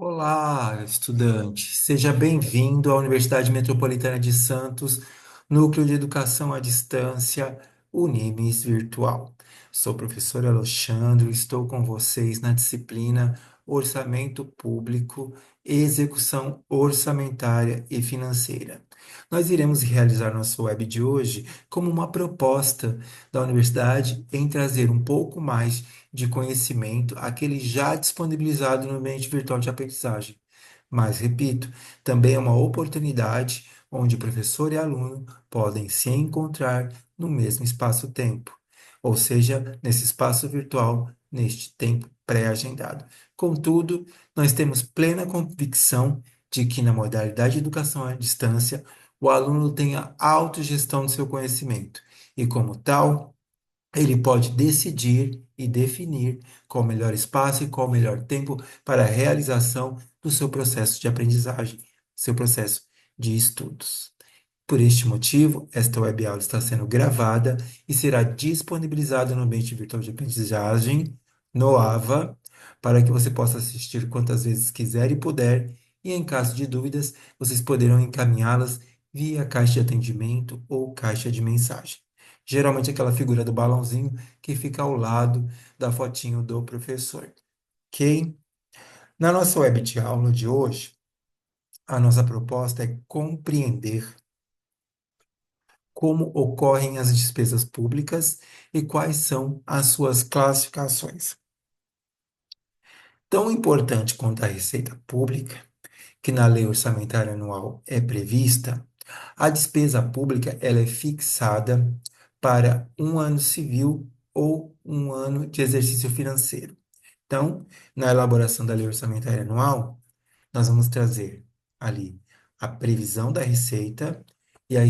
Olá, estudante. Seja bem-vindo à Universidade Metropolitana de Santos, Núcleo de Educação à Distância, Unimes Virtual. Sou o professor Alexandre, estou com vocês na disciplina Orçamento Público, Execução Orçamentária e Financeira. Nós iremos realizar nossa web de hoje como uma proposta da universidade em trazer um pouco mais de conhecimento, aquele já disponibilizado no ambiente virtual de aprendizagem. Mas, repito, também é uma oportunidade onde professor e aluno podem se encontrar no mesmo espaço-tempo, ou seja, nesse espaço virtual, neste tempo pré-agendado. Contudo, nós temos plena convicção de que na modalidade de educação à distância, o aluno tenha autogestão do seu conhecimento e, como tal, ele pode decidir e definir qual o melhor espaço e qual o melhor tempo para a realização do seu processo de aprendizagem, seu processo de estudos. Por este motivo, esta web aula está sendo gravada e será disponibilizada no ambiente virtual de aprendizagem, no AVA, para que você possa assistir quantas vezes quiser e puder, e em caso de dúvidas, vocês poderão encaminhá-las via caixa de atendimento ou caixa de mensagem. Geralmente aquela figura do balãozinho que fica ao lado da fotinho do professor, ok? Na nossa web de aula de hoje, a nossa proposta é compreender como ocorrem as despesas públicas e quais são as suas classificações. Tão importante quanto a receita pública, que na lei orçamentária anual é prevista, a despesa pública ela é fixada para um ano civil ou um ano de exercício financeiro. Então, na elaboração da lei orçamentária anual, nós vamos trazer ali a previsão da receita e a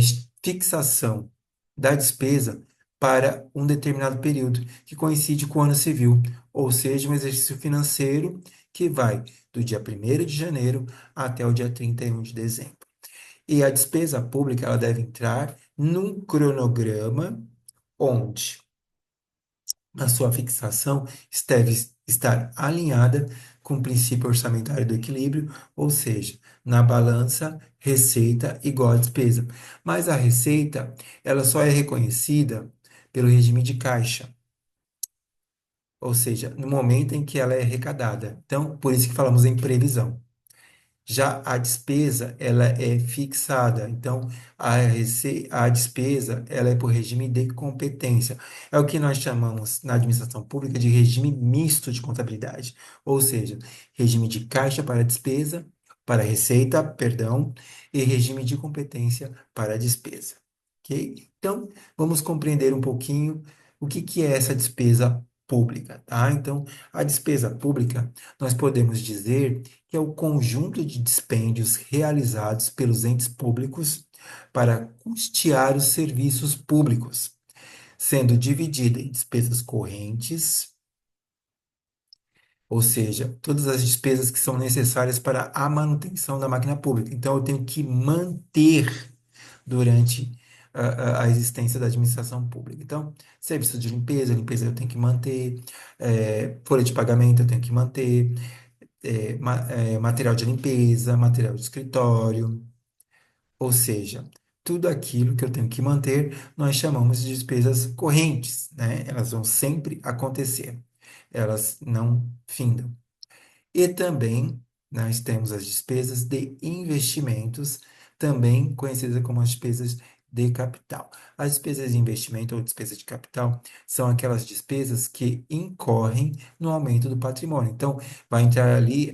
fixação da despesa para um determinado período, que coincide com o ano civil, ou seja, um exercício financeiro que vai do dia 1º de janeiro até o dia 31 de dezembro. E a despesa pública ela deve entrar num cronograma onde a sua fixação deve estar alinhada com o princípio orçamentário do equilíbrio, ou seja, na balança receita igual a despesa. Mas a receita, ela só é reconhecida pelo regime de caixa, ou seja, no momento em que ela é arrecadada. Então, por isso que falamos em previsão. Já a despesa, ela é fixada. Então, a despesa, ela é por regime de competência. É o que nós chamamos na administração pública de regime misto de contabilidade. Ou seja, regime de caixa para despesa, para receita, perdão, e regime de competência para despesa. Ok? Então, vamos compreender um pouquinho o que é essa despesa pública, tá? Então, a despesa pública, nós podemos dizer que é o conjunto de dispêndios realizados pelos entes públicos para custear os serviços públicos, sendo dividida em despesas correntes, ou seja, todas as despesas que são necessárias para a manutenção da máquina pública. Então, eu tenho que manter durante a existência da administração pública. Então, serviço de limpeza, limpeza eu tenho que manter, folha de pagamento eu tenho que manter, material de limpeza, material de escritório, ou seja, tudo aquilo que eu tenho que manter, nós chamamos de despesas correntes, né? Elas vão sempre acontecer, elas não findam. E também nós temos as despesas de investimentos, também conhecidas como as despesas de capital. As despesas de investimento ou despesas de capital são aquelas despesas que incorrem no aumento do patrimônio. Então, vai entrar ali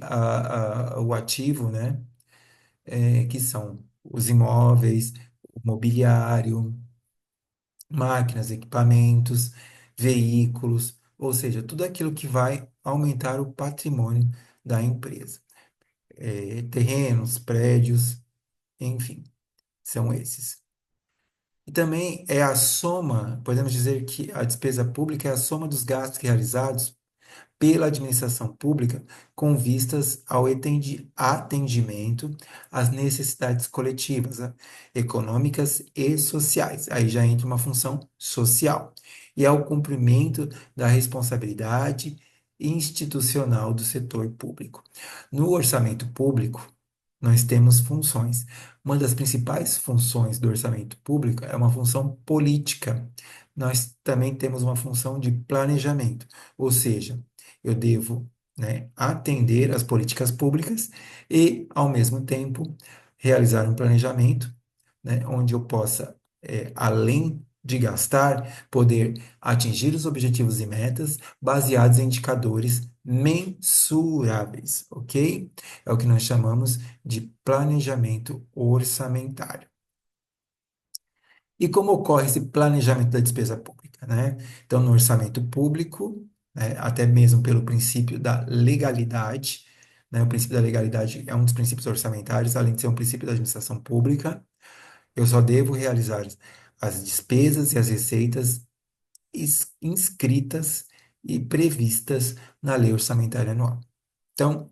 o ativo, né? Que são os imóveis, o mobiliário, máquinas, equipamentos, veículos, ou seja, tudo aquilo que vai aumentar o patrimônio da empresa. Terrenos, prédios, enfim, são esses. E também é a soma, podemos dizer que a despesa pública é a soma dos gastos realizados pela administração pública com vistas ao atendimento às necessidades coletivas, né, econômicas e sociais. Aí já entra uma função social. E ao cumprimento da responsabilidade institucional do setor público. No orçamento público, nós temos funções. Uma das principais funções do orçamento público é uma função política. Nós também temos uma função de planejamento, ou seja, eu devo, né, atender às políticas públicas e, ao mesmo tempo, realizar um planejamento, né, onde eu possa, além de gastar, poder atingir os objetivos e metas baseados em indicadores mensuráveis, ok? É o que nós chamamos de planejamento orçamentário. E como ocorre esse planejamento da despesa pública, né? Então, no orçamento público, né, até mesmo pelo princípio da legalidade, né? O princípio da legalidade é um dos princípios orçamentários, além de ser um princípio da administração pública, eu só devo realizar as despesas e as receitas inscritas e previstas na lei orçamentária anual. Então,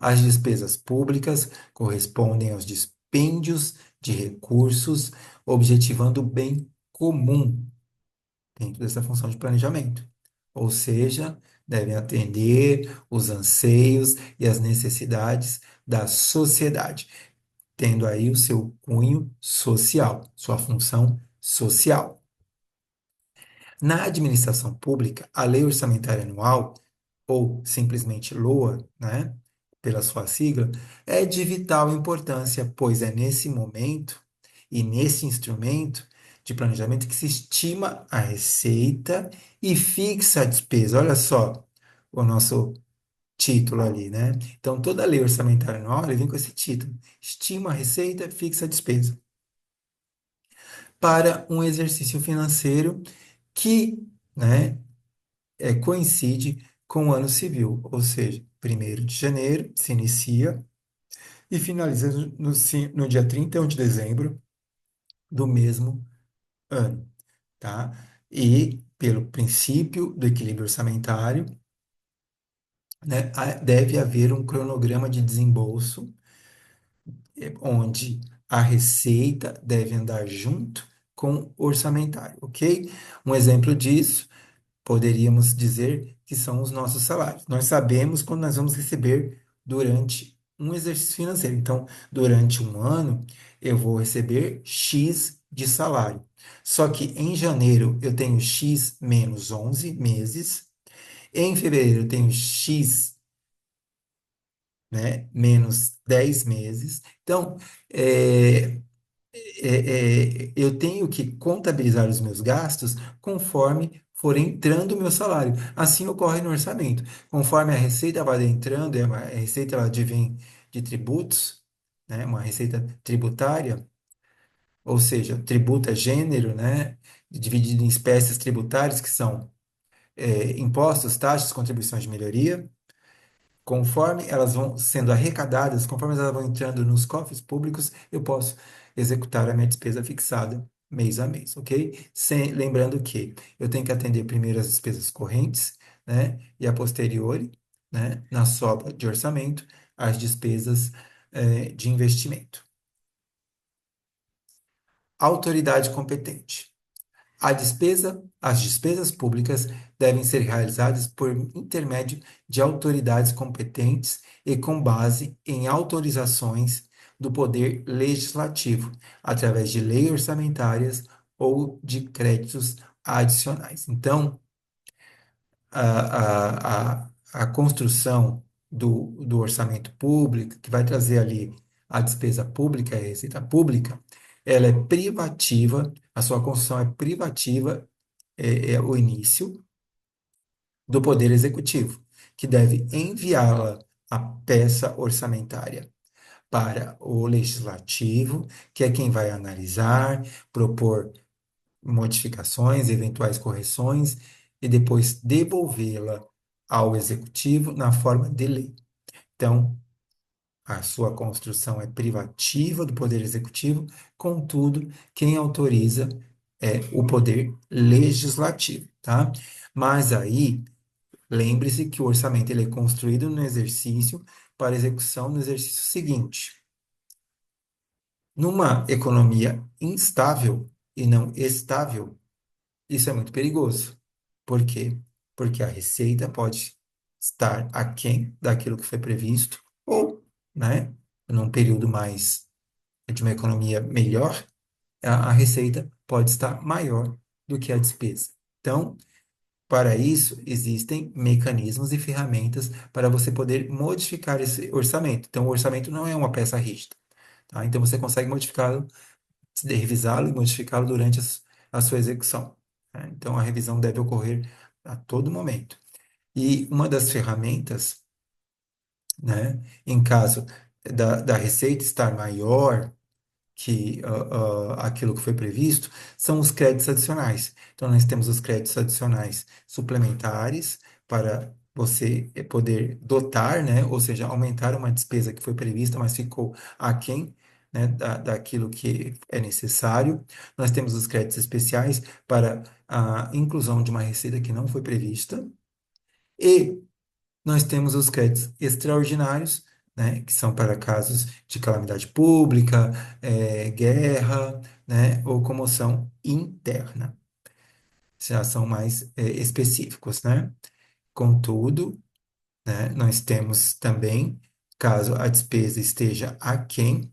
as despesas públicas correspondem aos dispêndios de recursos, objetivando o bem comum dentro dessa função de planejamento. Ou seja, devem atender os anseios e as necessidades da sociedade, tendo aí o seu cunho social, sua função social. Na administração pública, a Lei Orçamentária Anual, ou simplesmente LOA, né, pela sua sigla, é de vital importância, pois é nesse momento e nesse instrumento de planejamento que se estima a receita e fixa a despesa. Olha só o nosso título ali, né? Então, toda lei orçamentária anual ele vem com esse título: estima a receita, fixa a despesa, para um exercício financeiro que, né, coincide com o ano civil, ou seja, 1º de janeiro se inicia e finaliza no dia 31 de dezembro do mesmo ano, tá? E, pelo princípio do equilíbrio orçamentário, né, deve haver um cronograma de desembolso, onde a receita deve andar junto com o orçamentário, ok? Um exemplo disso poderíamos dizer que são os nossos salários. Nós sabemos quando nós vamos receber durante um exercício financeiro. Então, durante um ano, eu vou receber X de salário. Só que em janeiro eu tenho X menos 11 meses, em fevereiro eu tenho X, né, menos 10 meses. Então, é, eu tenho que contabilizar os meus gastos conforme for entrando o meu salário. Assim ocorre no orçamento. Conforme a receita vai entrando, a receita ela advém de tributos, né, uma receita tributária, ou seja, tributo é gênero, né, dividido em espécies tributárias, que são impostos, taxas, contribuições de melhoria. Conforme elas vão sendo arrecadadas, conforme elas vão entrando nos cofres públicos, eu posso executar a minha despesa fixada mês a mês, ok? Lembrando que eu tenho que atender primeiro as despesas correntes, né? E a posteriori, né? Na sobra de orçamento, as despesas, de investimento. Autoridade competente. As despesas públicas devem ser realizadas por intermédio de autoridades competentes e com base em autorizações do Poder Legislativo, através de leis orçamentárias ou de créditos adicionais. Então, a construção do orçamento público, que vai trazer ali a despesa pública e a receita pública, ela é privativa, a sua construção é privativa, é o início do Poder Executivo, que deve enviá-la, a peça orçamentária, para o Legislativo, que é quem vai analisar, propor modificações, eventuais correções, e depois devolvê-la ao Executivo na forma de lei. Então, a sua construção é privativa do Poder Executivo, contudo, quem autoriza é o Poder Legislativo, tá? Mas aí, lembre-se que o orçamento ele é construído no exercício para execução no exercício seguinte. Numa economia instável e não estável, isso é muito perigoso. Por quê? porque a receita pode estar aquém daquilo que foi previsto, ou, né, num período mais de uma economia melhor, a receita pode estar maior do que a despesa. Então, para isso, existem mecanismos e ferramentas para você poder modificar esse orçamento. Então, o orçamento não é uma peça rígida, tá? Então, você consegue modificá-lo, revisá-lo e modificá-lo durante a sua execução, né? Então, a revisão deve ocorrer a todo momento. E uma das ferramentas, né, em caso da receita estar maior que aquilo que foi previsto, são os créditos adicionais. Então, nós temos os créditos adicionais suplementares para você poder dotar, né, ou seja, aumentar uma despesa que foi prevista, mas ficou aquém, né, daquilo que é necessário. Nós temos os créditos especiais para a inclusão de uma receita que não foi prevista. E nós temos os créditos extraordinários, né, que são para casos de calamidade pública, guerra, né, ou comoção interna. Já são mais específicos, né? Contudo, né, nós temos também, caso a despesa esteja aquém,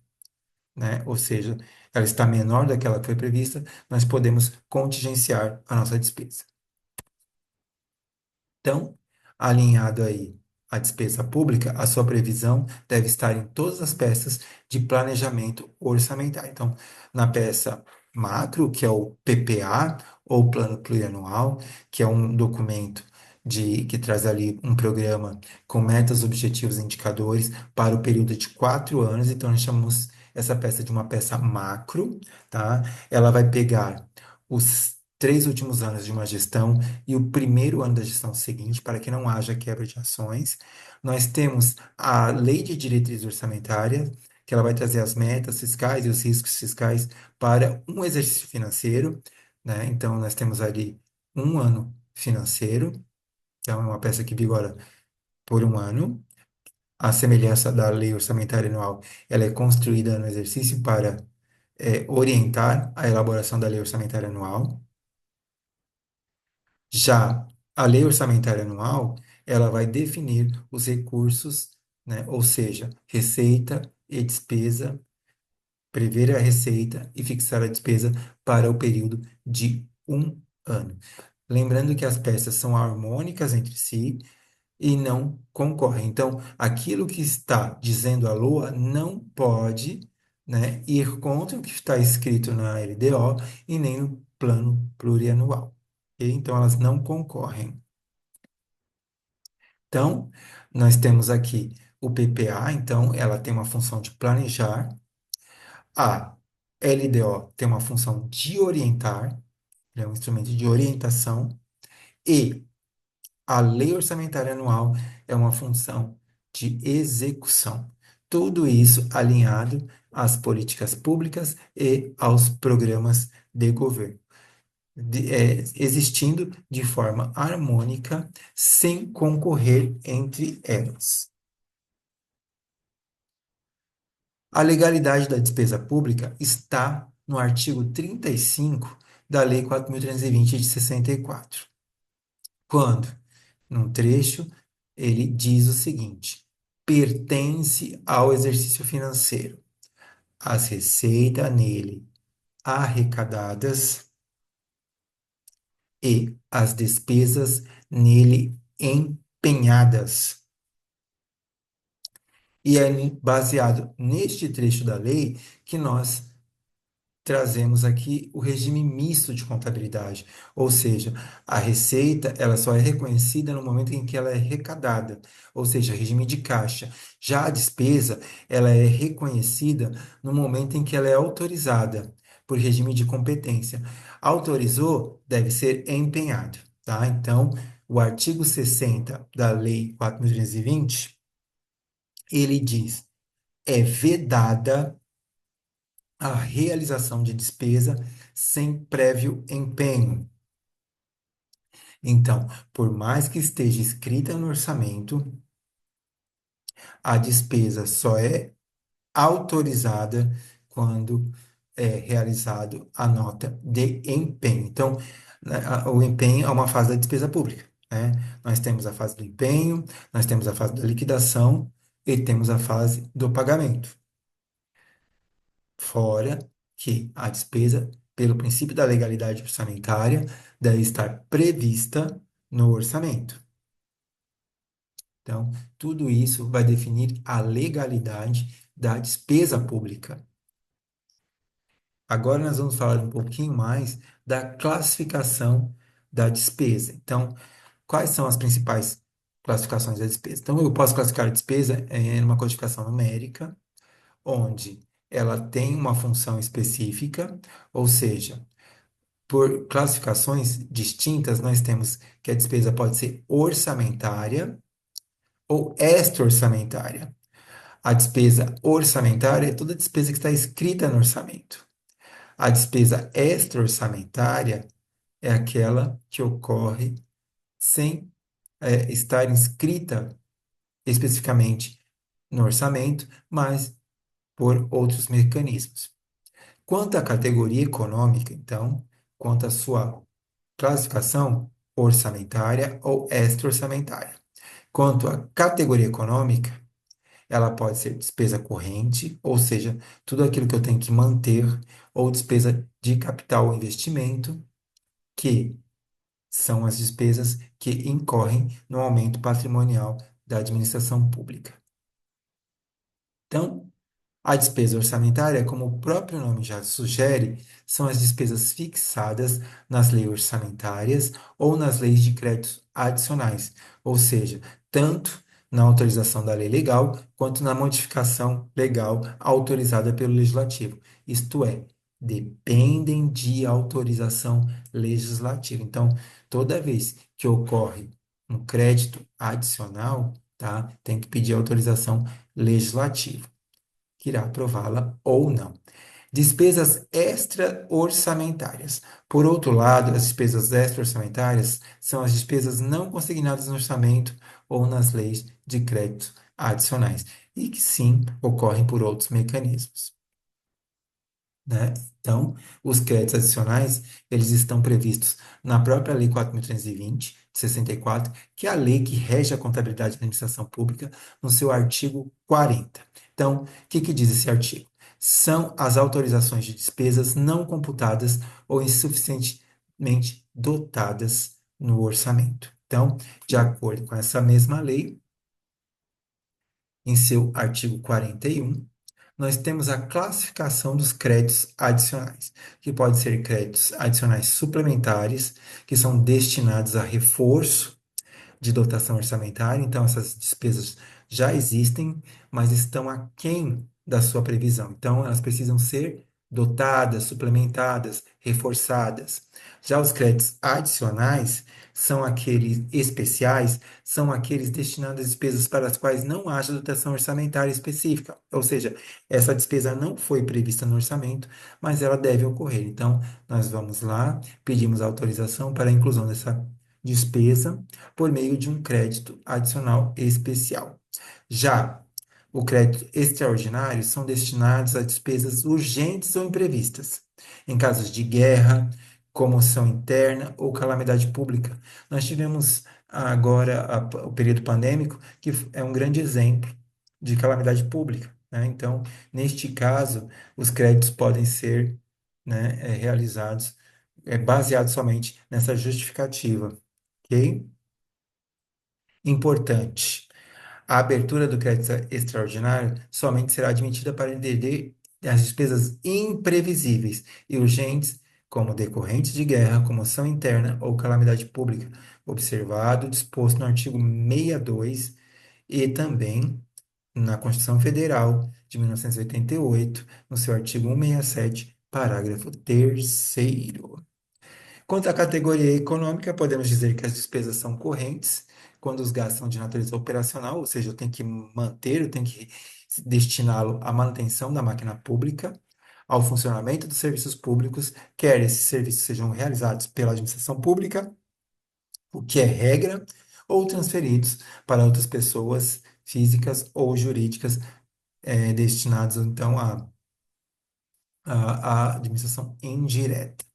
né, ou seja, ela está menor daquela que foi prevista, nós podemos contingenciar a nossa despesa. Então, alinhado aí à despesa pública, a sua previsão deve estar em todas as peças de planejamento orçamentário. Então, na peça macro, que é o PPA, ou Plano Plurianual, que é um documento que traz ali um programa com metas, objetivos e indicadores para o período de 4 anos. Então, nós chamamos essa peça de uma peça macro, tá? Ela vai pegar os 3 últimos anos de uma gestão e o primeiro ano da gestão seguinte, para que não haja quebra de ações. Nós temos a Lei de Diretriz Orçamentária, que ela vai trazer as metas fiscais e os riscos fiscais para um exercício financeiro, né? Então, nós temos ali um ano financeiro, então é uma peça que vigora por um ano. A semelhança da Lei Orçamentária Anual, ela é construída no exercício para orientar a elaboração da Lei Orçamentária Anual. Já a lei orçamentária anual, ela vai definir os recursos, né? Ou seja, receita e despesa, prever a receita e fixar a despesa para o período de um ano. Lembrando que as peças são harmônicas entre si e não concorrem. Então, aquilo que está dizendo a Lua não pode, né, ir contra o que está escrito na LDO e nem no plano plurianual. Ok? Então, elas não concorrem. Então, nós temos aqui o PPA, então, ela tem uma função de planejar. A LDO tem uma função de orientar, é um instrumento de orientação. E a lei orçamentária anual é uma função de execução. Tudo isso alinhado às políticas públicas e aos programas de governo, existindo de forma harmônica, sem concorrer entre elas. A legalidade da despesa pública está no artigo 35 da Lei 4.320 de 64. Quando, num trecho, ele diz o seguinte: pertence ao exercício financeiro as receitas nele arrecadadas e as despesas nele empenhadas. E é baseado neste trecho da lei que nós trazemos aqui o regime misto de contabilidade, ou seja, a receita ela só é reconhecida no momento em que ela é arrecadada, ou seja, regime de caixa. Já a despesa ela é reconhecida no momento em que ela é autorizada por regime de competência. Autorizou, deve ser empenhado, tá? Então, o artigo 60 da Lei 4.320, ele diz: é vedada a realização de despesa sem prévio empenho. Então, por mais que esteja escrita no orçamento, a despesa só é autorizada quando é realizado a nota de empenho. Então, né, o empenho é uma fase da despesa pública, né? nós temos a fase do empenho, nós temos a fase da liquidação e temos a fase do pagamento. Fora que a despesa, pelo princípio da legalidade orçamentária, deve estar prevista no orçamento. Então, tudo isso vai definir a legalidade da despesa pública. Agora nós vamos falar um pouquinho mais da classificação da despesa. Então, quais são as principais classificações da despesa? Então, eu posso classificar a despesa em uma codificação numérica, onde ela tem uma função específica, ou seja, por classificações distintas, nós temos que a despesa pode ser orçamentária ou extra-orçamentária. A despesa orçamentária é toda despesa que está escrita no orçamento. A despesa extra-orçamentária é aquela que ocorre sem estar inscrita especificamente no orçamento, mas por outros mecanismos. Quanto à categoria econômica, então, quanto à sua classificação orçamentária ou extra-orçamentária. Quanto à categoria econômica, ela pode ser despesa corrente, ou seja, tudo aquilo que eu tenho que manter, ou despesa de capital ou investimento, que são as despesas que incorrem no aumento patrimonial da administração pública. Então, a despesa orçamentária, como o próprio nome já sugere, são as despesas fixadas nas leis orçamentárias ou nas leis de créditos adicionais, ou seja, tanto na autorização da lei legal quanto na modificação legal autorizada pelo legislativo. Isto é, dependem de autorização legislativa. Então, toda vez que ocorre um crédito adicional, tá, tem que pedir autorização legislativa que irá aprová-la ou não. Despesas extra-orçamentárias. Por outro lado, as despesas extra-orçamentárias são as despesas não consignadas no orçamento ou nas leis de crédito adicionais, e que sim ocorrem por outros mecanismos, né? Então, os créditos adicionais, eles estão previstos na própria Lei 4.320, de 64, que é a lei que rege a contabilidade da administração pública, no seu artigo 40. Então, o que que diz esse artigo? São as autorizações de despesas não computadas ou insuficientemente dotadas no orçamento. Então, de acordo com essa mesma lei, em seu artigo 41, nós temos a classificação dos créditos adicionais, que pode ser créditos adicionais suplementares, que são destinados a reforço de dotação orçamentária, então essas despesas já existem, mas estão aquém da sua previsão. Então, elas precisam ser dotadas, suplementadas, reforçadas. Já os créditos adicionais são aqueles especiais, são aqueles destinados a despesas para as quais não haja dotação orçamentária específica, ou seja, essa despesa não foi prevista no orçamento, mas ela deve ocorrer. Então, nós vamos lá, pedimos autorização para a inclusão dessa despesa por meio de um crédito adicional especial. Já o crédito extraordinário são destinados a despesas urgentes ou imprevistas, em casos de guerra, comoção interna ou calamidade pública. Nós tivemos agora o período pandêmico, que é um grande exemplo de calamidade pública, né? Então, neste caso, os créditos podem ser, né, realizados baseados somente nessa justificativa, ok? Importante. A abertura do crédito extraordinário somente será admitida para entender as despesas imprevisíveis e urgentes, como decorrentes de guerra, comoção interna ou calamidade pública, observado o disposto no artigo 62 e também na Constituição Federal de 1988, no seu artigo 167, parágrafo 3º. Quanto à categoria econômica, podemos dizer que as despesas são correntes, quando os gastos são de natureza operacional, ou seja, eu tenho que manter, eu tenho que destiná-lo à manutenção da máquina pública, ao funcionamento dos serviços públicos, quer esses serviços sejam realizados pela administração pública, o que é regra, ou transferidos para outras pessoas físicas ou jurídicas, destinados então à administração indireta.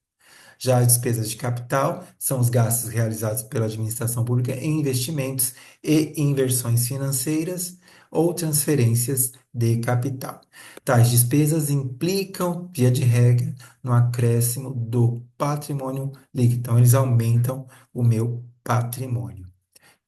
Já as despesas de capital são os gastos realizados pela administração pública em investimentos e inversões financeiras ou transferências de capital. Tais despesas implicam, via de regra, no acréscimo do patrimônio líquido. Então, eles aumentam o meu patrimônio.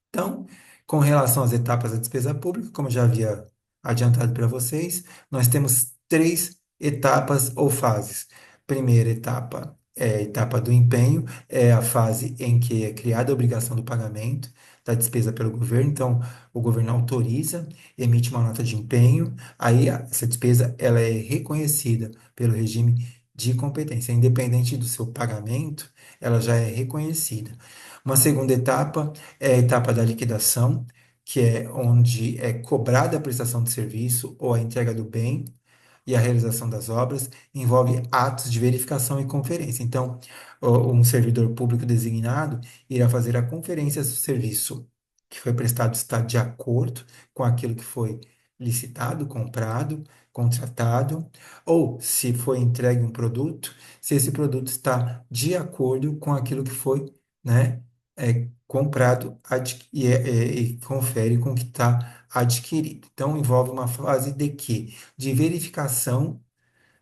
Então, com relação às etapas da despesa pública, como eu já havia adiantado para vocês, nós temos três etapas ou fases. Primeira etapa é a etapa do empenho, é a fase em que é criada a obrigação do pagamento da despesa pelo governo. Então, o governo autoriza, emite uma nota de empenho, aí essa despesa ela é reconhecida pelo regime de competência, independente do seu pagamento, ela já é reconhecida. Uma segunda etapa é a etapa da liquidação, que é onde é cobrada a prestação de serviço ou a entrega do bem e a realização das obras, envolve atos de verificação e conferência. Então, um servidor público designado irá fazer a conferência se o serviço que foi prestado está de acordo com aquilo que foi licitado, comprado, contratado, ou se foi entregue um produto, se esse produto está de acordo com aquilo que foi, né, comprado e confere com o que está adquirido. Então, envolve uma fase de quê? De verificação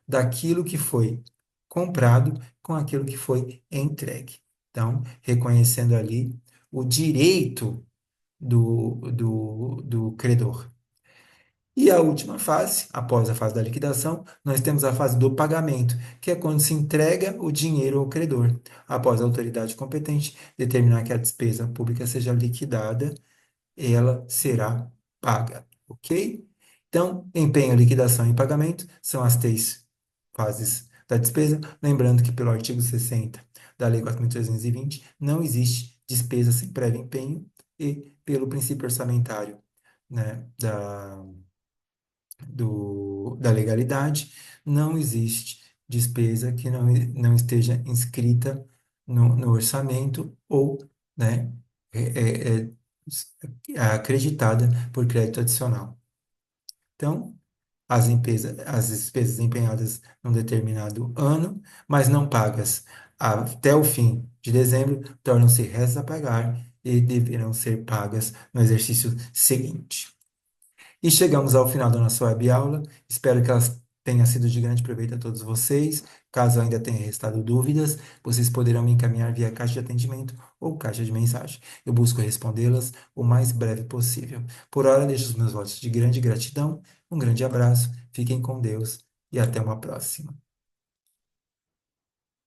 daquilo que foi comprado com aquilo que foi entregue. Então, reconhecendo ali o direito do credor. E a última fase, após a fase da liquidação, nós temos a fase do pagamento, que é quando se entrega o dinheiro ao credor, após a autoridade competente determinar que a despesa pública seja liquidada, ela será paga, ok? Então, empenho, liquidação e pagamento são as três fases da despesa. Lembrando que pelo artigo 60 da Lei 4.320 não existe despesa sem prévio empenho e pelo princípio orçamentário, né, da legalidade, não existe despesa que não esteja inscrita no orçamento ou, né, acreditada por crédito adicional. Então, as despesas empenhadas num determinado ano, mas não pagas até o fim de dezembro, tornam-se restas a pagar e deverão ser pagas no exercício seguinte. E chegamos ao final da nossa web aula. Espero que ela tenha sido de grande proveito a todos vocês. Caso ainda tenha restado dúvidas, vocês poderão me encaminhar via caixa de atendimento ou caixa de mensagem. Eu busco respondê-las o mais breve possível. Por hora, deixo os meus votos de grande gratidão. Um grande abraço, fiquem com Deus e até uma próxima.